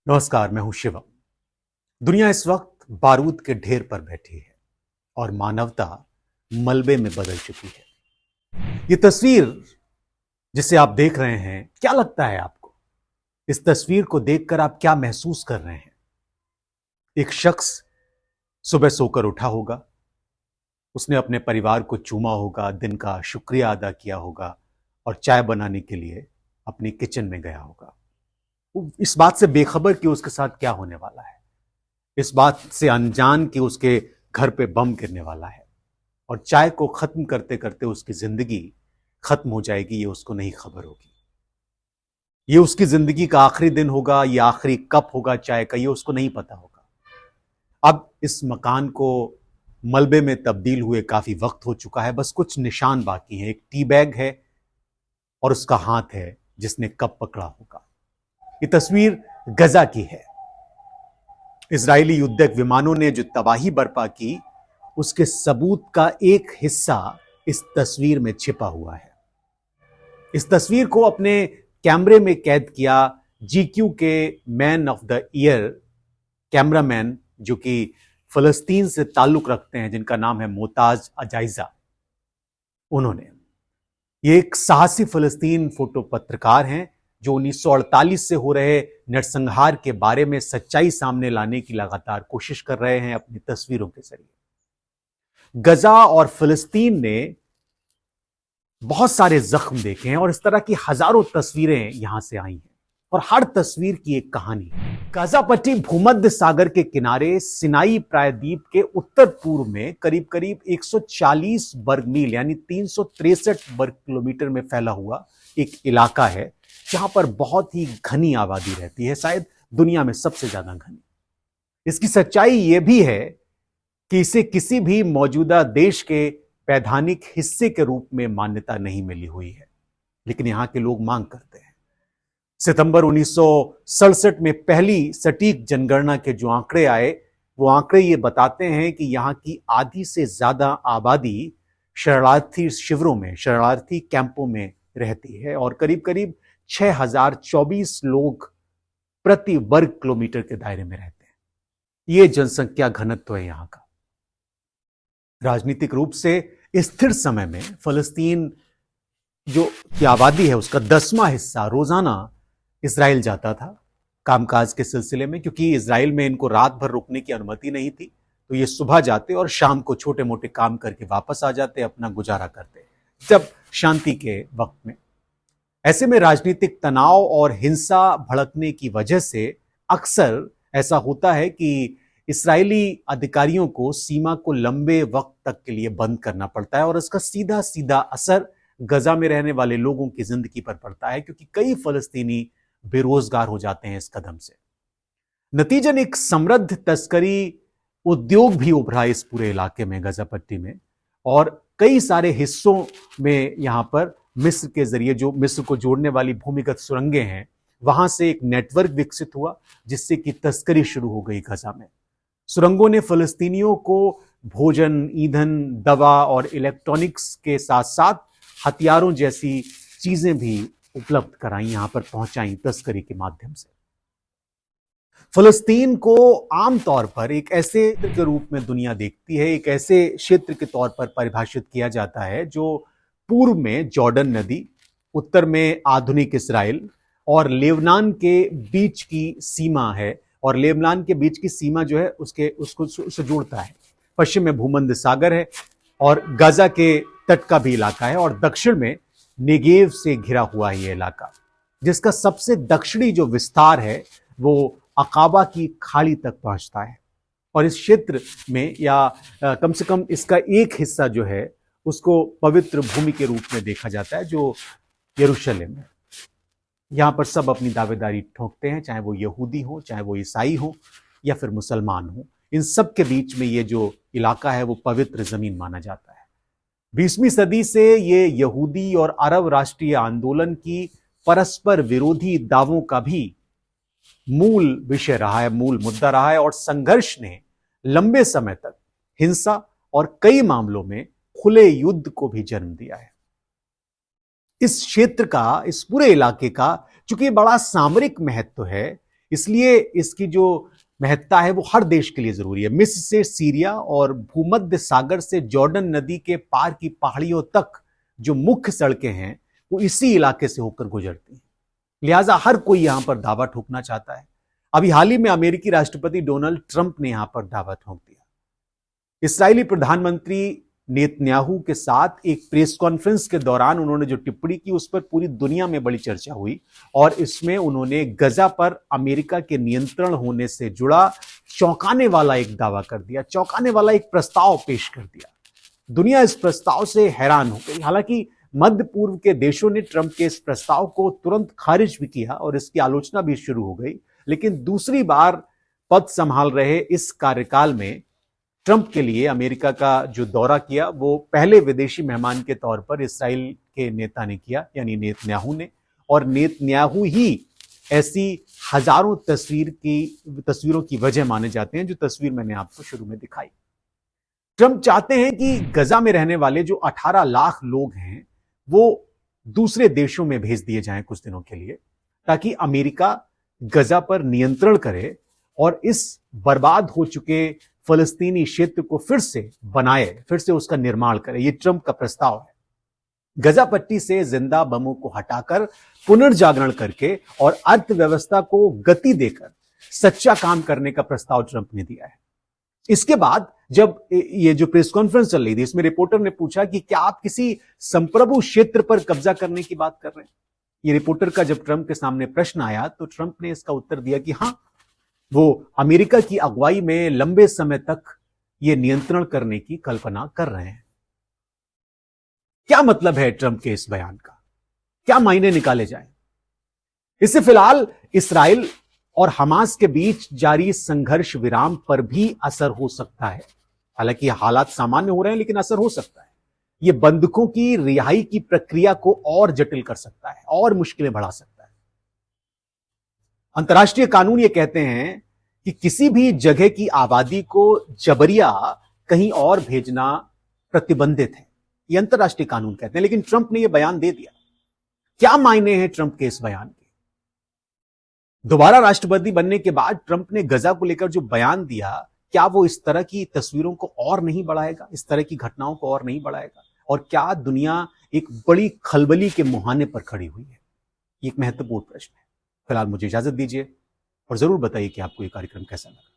नमस्कार, मैं हूं शिवम। दुनिया इस वक्त बारूद के ढेर पर बैठी है और मानवता मलबे में बदल चुकी है। ये तस्वीर जिसे आप देख रहे हैं, क्या लगता है आपको? इस तस्वीर को देखकर आप क्या महसूस कर रहे हैं? एक शख्स सुबह सोकर उठा होगा, उसने अपने परिवार को चूमा होगा, दिन का शुक्रिया अदा किया होगा और चाय बनाने के लिए अपनी किचन में गया होगा। वो इस बात से बेखबर कि उसके साथ क्या होने वाला है, इस बात से अनजान कि उसके घर पे बम गिरने वाला है और चाय को खत्म करते करते उसकी जिंदगी खत्म हो जाएगी, ये उसको नहीं खबर होगी। ये उसकी जिंदगी का आखिरी दिन होगा, ये आखिरी कप होगा चाय का, ये उसको नहीं पता होगा। अब इस मकान को मलबे में तब्दील हुए काफी वक्त हो चुका है, बस कुछ निशान बाकी हैं। एक टी बैग है और उसका हाथ है जिसने कप पकड़ा होगा। ये तस्वीर गजा की है। इजरायली युद्धक विमानों ने जो तबाही बर्पा की, उसके सबूत का एक हिस्सा इस तस्वीर में छिपा हुआ है। इस तस्वीर को अपने कैमरे में कैद किया जीक्यू के man of the year cameraman, जो कि फलस्तीन से ताल्लुक रखते हैं, जिनका नाम है मोताज अजाइजा। उन्होंने, ये एक साहसी फलस्तीन फोटो पत्रकार हैं जो 1948 से हो रहे नरसंहार के बारे में सच्चाई सामने लाने की लगातार कोशिश कर रहे हैं अपनी तस्वीरों के जरिए। गजा और फिलिस्तीन ने बहुत सारे जख्म देखे हैं और इस तरह की हजारों तस्वीरें यहां से आई हैं और हर तस्वीर की एक कहानी है। गाजा पट्टी भूमध्य सागर के किनारे सिनाई प्रायद्वीप के उत्तर पूर्व में करीब करीब 140 वर्ग मील यानी 363 वर्ग किलोमीटर में फैला हुआ एक इलाका है जहां पर बहुत ही घनी आबादी रहती है, शायद दुनिया में सबसे ज्यादा घनी। इसकी सच्चाई यह भी है कि इसे किसी भी मौजूदा देश के वैधानिक हिस्से के रूप में मान्यता नहीं मिली हुई है, लेकिन यहां के लोग मांग करते हैं। सितंबर 1967 में पहली सटीक जनगणना के जो आंकड़े आए, वो आंकड़े ये बताते हैं कि यहां की आधी से ज्यादा आबादी शरणार्थी शिविरों में, शरणार्थी कैंपों में रहती है और करीब करीब 6024 लोग प्रति वर्ग किलोमीटर के दायरे में रहते हैं। यह जनसंख्या घनत्व है यहां का। राजनीतिक रूप से स्थिर समय में फलस्तीन जो की आबादी है, उसका 10वां हिस्सा रोजाना इजराइल जाता था कामकाज के सिलसिले में, क्योंकि इजराइल में इनको रात भर रुकने की अनुमति नहीं थी। तो ये सुबह जाते और शाम को छोटे मोटे काम करके वापस आ जाते, अपना गुजारा करते जब शांति के वक्त में। ऐसे में राजनीतिक तनाव और हिंसा भड़कने की वजह से अक्सर ऐसा होता है कि इस्राएली अधिकारियों को सीमा को लंबे वक्त तक के लिए बंद करना पड़ता है और इसका सीधा सीधा असर गजा में रहने वाले लोगों की जिंदगी पर पड़ता है, क्योंकि कई फलस्तीनी बेरोजगार हो जाते हैं इस कदम से। नतीजन एक समृद्ध तस्करी उद्योग भी उभरा इस पूरे इलाके में, गजा पट्टी में, और कई सारे हिस्सों में यहां पर मिस्र के जरिए, जो मिस्र को जोड़ने वाली भूमिगत सुरंगें हैं, वहां से एक नेटवर्क विकसित हुआ जिससे कि तस्करी शुरू हो गई गजा में। सुरंगों ने फलस्तीनियों को भोजन, ईंधन, दवा और इलेक्ट्रॉनिक्स के साथ साथ हथियारों जैसी चीजें भी उपलब्ध कराई, यहां पर पहुंचाई तस्करी के माध्यम से। फलस्तीन को आमतौर पर एक ऐसे के रूप में दुनिया देखती है, एक ऐसे क्षेत्र के तौर पर परिभाषित किया जाता है जो पूर्व में जॉर्डन नदी, उत्तर में आधुनिक इसराइल और लेबनान के बीच की सीमा है, और लेबनान के बीच की सीमा जो है उसको जोड़ता है। पश्चिम में भूमध्य सागर है और गाजा के तट का भी इलाका है, और दक्षिण में नेगेव से घिरा हुआ है यह इलाका, जिसका सबसे दक्षिणी जो विस्तार है वो अकाबा की खाड़ी तक पहुंचता है। और इस क्षेत्र में, या कम से कम इसका एक हिस्सा जो है, उसको पवित्र भूमि के रूप में देखा जाता है, जो यरूशलेम है। यहां पर सब अपनी दावेदारी ठोंकते हैं, चाहे वो यहूदी हो, चाहे वो ईसाई हो, या फिर मुसलमान हो। इन सब के बीच में ये जो इलाका है वो पवित्र जमीन माना जाता है। 20वीं सदी से ये यहूदी और अरब राष्ट्रीय आंदोलन की परस्पर विरोधी दावों का भी मूल विषय रहा है, मूल मुद्दा रहा है, और संघर्ष ने लंबे समय तक हिंसा और कई मामलों में खुले युद्ध को भी जन्म दिया है। इस क्षेत्र का, इस पूरे इलाके का चूंकि बड़ा सामरिक महत्व है, इसलिए इसकी जो महत्ता है वो हर देश के लिए जरूरी है। मिस्र से सीरिया और भूमध्य सागर से जॉर्डन नदी के पार की पहाड़ियों तक जो मुख्य सड़कें हैं वो इसी इलाके से होकर गुजरती हैं। लिहाजा हर कोई यहां पर दावा ठोकना चाहता है। अभी हाल ही में अमेरिकी राष्ट्रपति डोनाल्ड ट्रंप ने यहां पर दावा ठोक दिया। इस्राएली प्रधानमंत्री नेतन्याहू के साथ एक प्रेस कॉन्फ्रेंस के दौरान उन्होंने जो टिप्पणी की उस पर पूरी दुनिया में बड़ी चर्चा हुई और इसमें उन्होंने गजा पर अमेरिका के नियंत्रण होने से जुड़ा चौंकाने वाला एक दावा कर दिया, चौंकाने वाला एक प्रस्ताव पेश कर दिया। दुनिया इस प्रस्ताव से हैरान हो गई। हालांकि मध्य पूर्व के देशों ने ट्रंप के इस प्रस्ताव को तुरंत खारिज भी किया और इसकी आलोचना भी शुरू हो गई, लेकिन दूसरी बार पद संभाल रहे इस कार्यकाल में ट्रंप के लिए अमेरिका का जो दौरा किया वो पहले विदेशी मेहमान के तौर पर इस्राएल के नेता ने किया, यानी नेतन्याहू ने। और नेतन्याहू ही ऐसी हजारों तस्वीरों की वजह माने जाते हैं जो तस्वीर मैंने आपको शुरू में दिखाई। ट्रंप चाहते हैं कि गजा में रहने वाले जो 18 लाख लोग हैं वो दूसरे देशों में भेज दिए जाएं कुछ दिनों के लिए, ताकि अमेरिका गजा पर नियंत्रण करे और इस बर्बाद हो चुके फलस्तीनी क्षेत्र को फिर से बनाए, फिर से उसका निर्माण करे। यह ट्रंप का प्रस्ताव है। गजा पट्टी से जिंदा बमों को हटाकर पुनर्जागरण करके और अर्थव्यवस्था को गति देकर सच्चा काम करने का प्रस्ताव ट्रंप ने दिया है। इसके बाद जब ये जो प्रेस कॉन्फ्रेंस चल रही थी, इसमें रिपोर्टर ने पूछा कि क्या आप किसी संप्रभु क्षेत्र पर कब्जा करने की बात कर रहे हैं? ये रिपोर्टर का जब ट्रंप के सामने प्रश्न आया तो ट्रंप ने इसका उत्तर दिया कि हां, वो अमेरिका की अगुवाई में लंबे समय तक ये नियंत्रण करने की कल्पना कर रहे हैं। क्या मतलब है ट्रंप के इस बयान का? क्या मायने निकाले जाएं? इससे फिलहाल इसराइल और हमास के बीच जारी संघर्ष विराम पर भी असर हो सकता है। हालांकि हालात सामान्य हो रहे हैं, लेकिन असर हो सकता है। यह बंधकों की रिहाई की प्रक्रिया को और जटिल कर सकता है और मुश्किलें बढ़ा सकता है। अंतर्राष्ट्रीय कानून ये कहते हैं कि किसी भी जगह की आबादी को जबरिया कहीं और भेजना प्रतिबंधित है। ये अंतर्राष्ट्रीय कानून कहते हैं, लेकिन ट्रंप ने यह बयान दे दिया। क्या मायने हैं ट्रंप के इस बयान के? दोबारा राष्ट्रपति बनने के बाद ट्रंप ने गजा को लेकर जो बयान दिया, क्या वो इस तरह की तस्वीरों को और नहीं बढ़ाएगा, इस तरह की घटनाओं को और नहीं बढ़ाएगा? और क्या दुनिया एक बड़ी खलबली के मुहाने पर खड़ी हुई है? ये एक महत्वपूर्ण प्रश्न है। फिलहाल मुझे इजाजत दीजिए और जरूर बताइए कि आपको ये कार्यक्रम कैसा लगा।